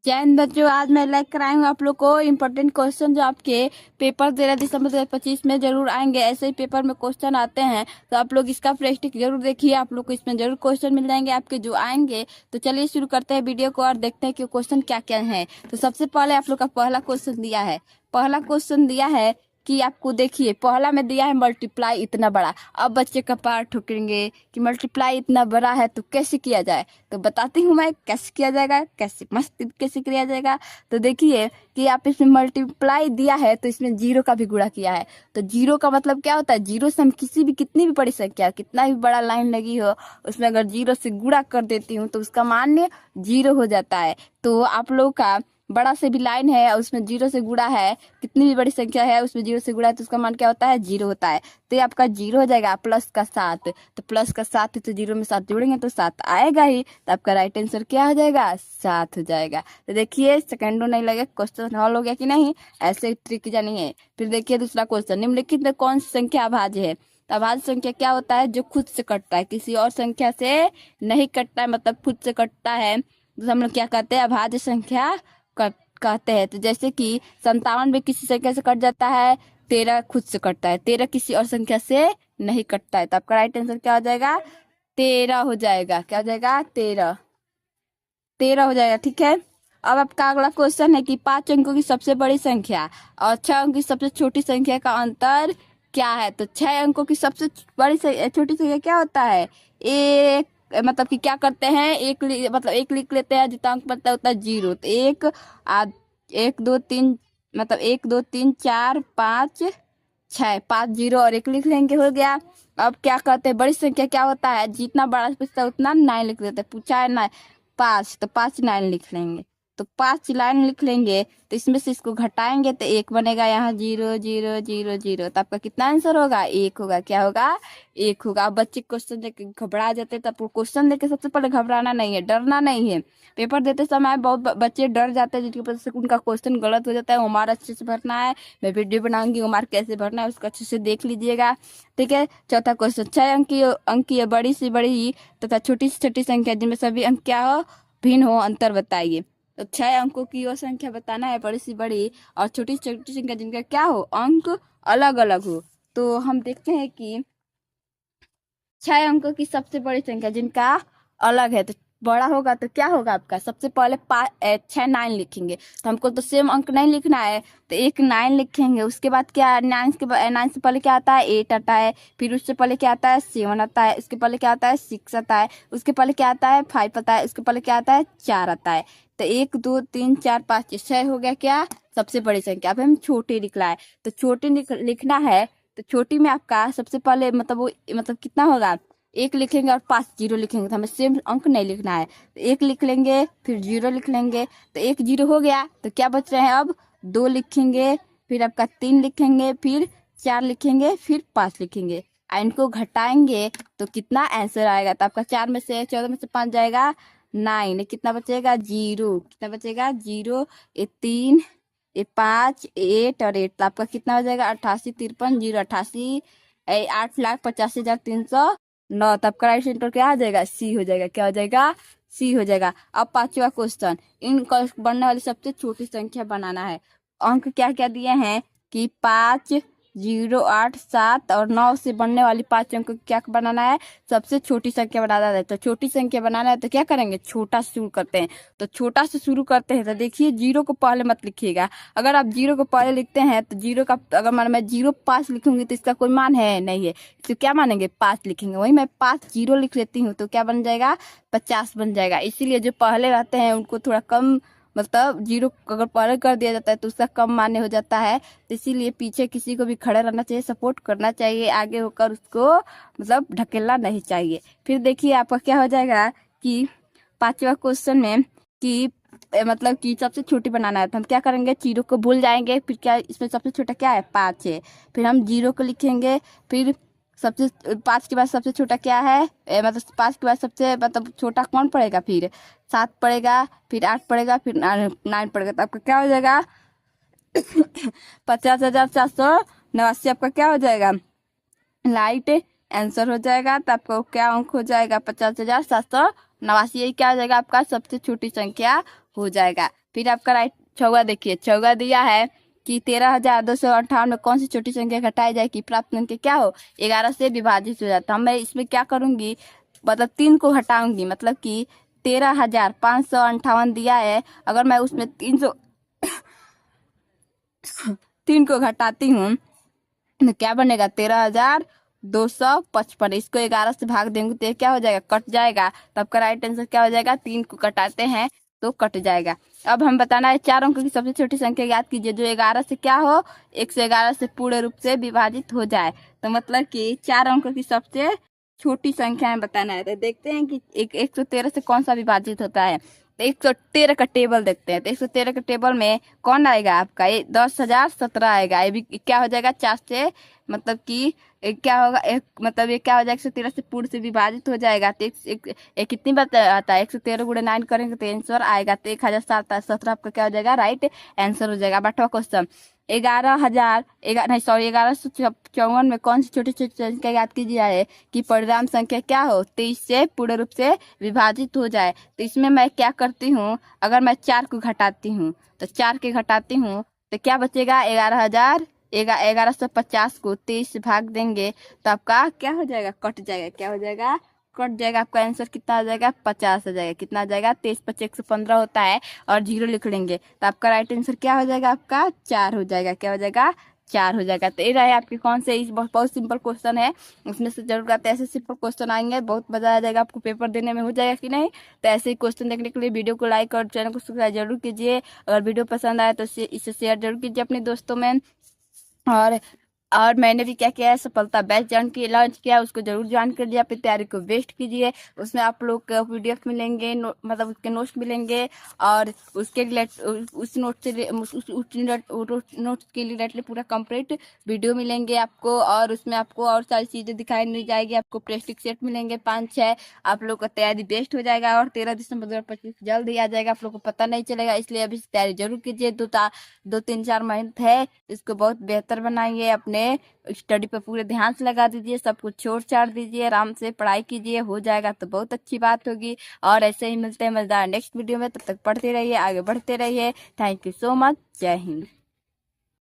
जय हिंद बच्चों। आज मैं लेकर आई हूँ आप लोग को इम्पोर्टेंट क्वेश्चन जो आपके पेपर 13 दिसंबर 2025 में जरूर आएंगे। ऐसे ही पेपर में क्वेश्चन आते हैं तो आप लोग इसका प्रैक्टिस जरूर देखिए। आप लोग को इसमें जरूर क्वेश्चन मिल जाएंगे आपके जो आएंगे। तो चलिए शुरू करते हैं वीडियो को और देखते हैं कि क्वेश्चन क्या क्या है। तो सबसे पहले आप लोग का पहला क्वेश्चन दिया है कि आपको देखिए पहला में दिया है मल्टीप्लाई इतना बड़ा। अब बच्चे का पार ठोकेंगे कि मल्टीप्लाई इतना बड़ा है तो कैसे किया जाए। तो बताती हूँ मैं कैसे किया जाएगा, कैसे मस्त कैसे किया जाएगा। तो देखिए कि आप इसमें मल्टीप्लाई दिया है तो इसमें जीरो का भी गुणा किया है। तो जीरो का मतलब क्या होता है, जीरो से हम कितनी भी बड़ी संख्या, कितना भी बड़ा लाइन लगी हो उसमें अगर जीरो से गुणा कर देती हूँ तो उसका मान जीरो हो जाता है। तो आप लोग का बड़ा से भी लाइन है और उसमें जीरो से गुणा है, कितनी भी बड़ी संख्या है उसमें जीरो से गुणा है तो उसका मान क्या होता है, जीरो होता है। तो ये आपका जीरो हो जाएगा प्लस का 7। तो प्लस का 7 है तो जीरो में 7 जोड़ेंगे तो 7 आएगा ही। तो आपका राइट आंसर क्या हो जाएगा, 7 हो जाएगा। तो देखिए सेकंडों नहीं लगे, क्वेश्चन हॉल हो गया कि नहीं, ऐसे ट्रिक जानी है। फिर देखिए दूसरा क्वेश्चन, निम्नलिखित में कौन सी संख्या अभाज्य है। तो अभाज्य संख्या क्या होता है, जो खुद से कटता है, किसी और संख्या से नहीं कटता है, मतलब खुद से कटता है तो हम लोग क्या कहते हैं, अभाज्य संख्या कहते हैं। तो जैसे कि 57 भी किसी संख्या से कट जाता है, 13 खुद से कटता है, 13 किसी और संख्या से नहीं कटता है। तो आपका राइट आंसर क्या हो जाएगा, 13 हो जाएगा। क्या हो जाएगा, 13 हो जाएगा। ठीक है। अब आपका अगला क्वेश्चन है कि 5 अंकों की सबसे बड़ी संख्या और 6 अंकों की सबसे छोटी संख्या का अंतर क्या है। तो 6 अंकों की सबसे बड़ी छोटी संख्या क्या होता है, एक, मतलब कि क्या करते हैं, मतलब एक लिख लेते हैं, जितना अंक बनता है उतना जीरो। तो एक दो तीन, मतलब 1 2 3 4 5 6, 5 जीरो और एक लिख लेंगे, हो गया। अब क्या करते हैं, बड़ी संख्या क्या होता है, जितना बड़ा पूछता है उतना 9 लिख देते हैं। पूछा है ना 5, तो 5 9 लिख लेंगे। तो 5 लाइन लिख लेंगे तो इसमें से इसको घटाएंगे तो एक बनेगा, यहाँ 0 0 0 0। तो आपका कितना आंसर होगा, 1 होगा। क्या होगा, 1 होगा। अब बच्चे क्वेश्चन देख घबरा जाते हैं, तो आपको क्वेश्चन देख के सबसे पहले घबराना नहीं है, डरना नहीं है। पेपर देते समय बहुत बच्चे डर जाते हैं जिसकी वजह से उनका क्वेश्चन गलत हो जाता है। उमार अच्छे से भरना है, मैं वीडियो बनाऊंगी उमार कैसे भरना है उसको अच्छे से देख लीजिएगा। ठीक है। चौथा क्वेश्चन, 6 अंकीय बड़ी से बड़ी तथा छोटी से छोटी संख्या जिनमें सभी अंक क्या हो, भिन्न हो, अंतर बताइए। तो 6 अंकों की वो संख्या बताना है, बड़ी से बड़ी और छोटी से छोटी संख्या जिनका क्या हो, अंक अलग अलग हो। तो हम देखते हैं कि 6 अंकों की सबसे बड़ी संख्या जिनका अलग है, तो बड़ा होगा तो क्या होगा आपका, सबसे पहले 6 9 लिखेंगे। तो हमको तो सेम अंक नहीं लिखना है, तो एक 9 लिखेंगे। उसके बाद क्या, 9 से पहले क्या आता है, 8 आता है। फिर उससे पहले क्या आता है, 7 आता है। उसके पहले क्या आता है, 6 आता है। उसके पहले क्या आता है, 5 आता है। उसके पहले क्या आता है, 4 आता है। तो 1 2 3 4 5 6 हो गया क्या, सबसे बड़ी संख्या। अब हम छोटी लिखना है, तो छोटी लिखना है। तो छोटी में आपका सबसे पहले मतलब वो मतलब कितना होगा, 1 लिखेंगे और 5 जीरो लिखेंगे। तो हमें सेम अंक नहीं लिखना है, तो 1 लिख लेंगे फिर 0 लिख लेंगे। तो 1 0 हो गया, तो क्या बच रहे हैं, अब 2 लिखेंगे, फिर आपका 3 लिखेंगे, फिर 4 लिखेंगे, फिर 5 लिखेंगे। इनको घटाएंगे तो कितना आंसर आएगा, तो आपका 4 में से 14 में से 5 जाएगा 9, कितना बचेगा, 0। कितना बचेगा, 0। ये 3, ये 5, 8 और 8, तो आपका कितना हो जाएगा, 88 53 0 88 8,85,309। तो आपका राइट आंसर क्या आ जाएगा, सी हो जाएगा। क्या हो जाएगा, सी हो जाएगा। अब 5वां क्वेश्चन, इन बनने वाली सबसे छोटी संख्या बनाना है। अंक क्या क्या दिए हैं कि 5 0 8 7 और 9 से बनने वाली 5 अंक को क्या बनाना है, सबसे छोटी संख्या बनाना है। तो छोटी संख्या बनाना है तो क्या करेंगे, छोटा से शुरू करते हैं। तो छोटा से शुरू करते हैं, तो देखिए 0 को पहले मत लिखिएगा। अगर आप 0 को पहले लिखते हैं तो 0 का अगर मान मैं 0 5 लिखूंगी तो इसका कोई मान है नहीं है, तो क्या मानेंगे, 5 लिखेंगे। वही मैं 5 0 लिख लेती हूँ तो क्या बन जाएगा, 50 बन जाएगा। इसीलिए जो पहले रहते हैं उनको थोड़ा कम, मतलब 0 अगर पहले कर दिया जाता है तो उसका कम मान्य हो जाता है। तो इसीलिए पीछे किसी को भी खड़ा रहना चाहिए, सपोर्ट करना चाहिए, आगे होकर उसको मतलब ढकेलना नहीं चाहिए। फिर देखिए आपका क्या हो जाएगा कि 5वां क्वेश्चन में कि मतलब कि सबसे छोटी बनाना है, तो हम क्या करेंगे, 0 को भूल जाएंगे। फिर क्या, इसमें सबसे छोटा क्या है, 5 है। फिर हम 0 को लिखेंगे, फिर सबसे 5 के बाद सबसे छोटा क्या है, मतलब 5 के बाद सबसे मतलब छोटा कौन पड़ेगा, फिर 7 पड़ेगा, फिर 8 पड़ेगा, फिर 9 पड़ेगा। तो आपका क्या हो जाएगा 50,489 आपका क्या हो जाएगा, लाइट आंसर हो जाएगा। तो आपका क्या अंक हो जाएगा, 50,789। यही क्या हो जाएगा, आपका सबसे छोटी संख्या हो जाएगा। फिर आपका राइट चौगा देखिए, चौगा दिया है कि 13,258 में कौन सी छोटी संख्या घटाई जाए कि प्राप्त अंक क्या हो, 11 से विभाजित हो जाता है। मैं इसमें क्या करूंगी, मतलब 3 को हटाऊंगी, मतलब कि 13,558 दिया है, अगर मैं उसमें 3 को घटाती हूँ तो क्या बनेगा, 13,255। इसको 11 से भाग देंगे तो ये क्या हो जाएगा, कट जाएगा। तो आपका राइट आंसर क्या हो जाएगा, 3 को कटाते हैं तो कट जाएगा। अब हम बताना है 4 अंकों की सबसे छोटी संख्या याद कीजिए जो 11 से क्या हो, 111 से पूर्ण रूप से विभाजित हो जाए। तो मतलब कि 4 अंकों की सबसे छोटी संख्या है बताना है। तो देखते हैं कि 113 से कौन सा विभाजित होता है। तो 113 का टेबल देखते हैं। तो 113 के टेबल में कौन आएगा आपका, ये 10,017 आएगा। ये भी क्या हो जाएगा, 4 से, मतलब कि क्या होगा, एक मतलब ये क्या हो जाएगा, 113 से पूर्ण से विभाजित हो जाएगा। तो एक कितनी बात आता है, 113 गुणे 9 करेंगे तो आंसर आएगा। तो 1,017 आपका क्या हो जाएगा, राइट आंसर हो जाएगा। 8वां क्वेश्चन, 11,954 में कौन सी छोटी छोटी संख्या याद कीजिए है कि परिणाम संख्या क्या हो, 23 से पूर्ण रूप से विभाजित हो जाए। तो इसमें मैं क्या करती हूँ, अगर मैं 4 को घटाती हूँ तो 4 के घटाती हूँ तो क्या बचेगा, 11,150 को 23 से भाग देंगे तो आपका क्या हो जाएगा, कट जाएगा। क्या हो जाएगा, कट जाएगा। आपका आंसर कितना आ जाएगा, 50 आ जाएगा। कितना आ जाएगा, 23×5 = 115 होता है और 0 लिख लेंगे तो आपका राइट आंसर क्या हो जाएगा, आपका 4 हो जाएगा। क्या हो जाएगा, 4 हो जाएगा। तो ये रहे आपके कौन से, इस बहुत सिंपल क्वेश्चन है, उसमें से जरूर आते ऐसे सिंपल क्वेश्चन आएंगे, बहुत मजा आ जाएगा आपको, पेपर देने में हो जाएगा कि नहीं। तो ऐसे ही क्वेश्चन देखने के लिए वीडियो को लाइक और चैनल को सब्सक्राइब जरूर कीजिए। अगर वीडियो पसंद आए तो इसे शेयर जरूर कीजिए अपने दोस्तों में। और और मैंने भी क्या किया है, सफलता बैच ज्वाइन की लॉन्च किया, उसको जरूर ज्वाइन कर लिया। अपनी तैयारी को वेस्ट कीजिए। उसमें आप लोग को PDF मिलेंगे, मतलब उसके नोट्स मिलेंगे और उसके उस नोट से नोट्स के रिलेटेड पूरा कंप्लीट वीडियो मिलेंगे आपको। और उसमें आपको और सारी चीज़ें दिखाई नहीं जाएगी, आपको प्लास्टिक सेट मिलेंगे 5-6। आप लोग का तैयारी बेस्ट हो जाएगा और 13 दिसंबर 2025 जल्द ही आ जाएगा, आप लोग को पता नहीं चलेगा। इसलिए अभी से तैयारी जरूर कीजिए। 2-3-4 महीने है, इसको बहुत बेहतर बनाइए। अपने स्टडी पे पूरे ध्यान से लगा दीजिए, सब कुछ छोड़ छाड़ दीजिए, आराम से पढ़ाई कीजिए, हो जाएगा तो बहुत अच्छी बात होगी। और ऐसे ही मिलते हैं मजेदार नेक्स्ट वीडियो में, तब तक पढ़ते रहिए, आगे बढ़ते रहिए। थैंक यू सो मच, जय हिंद।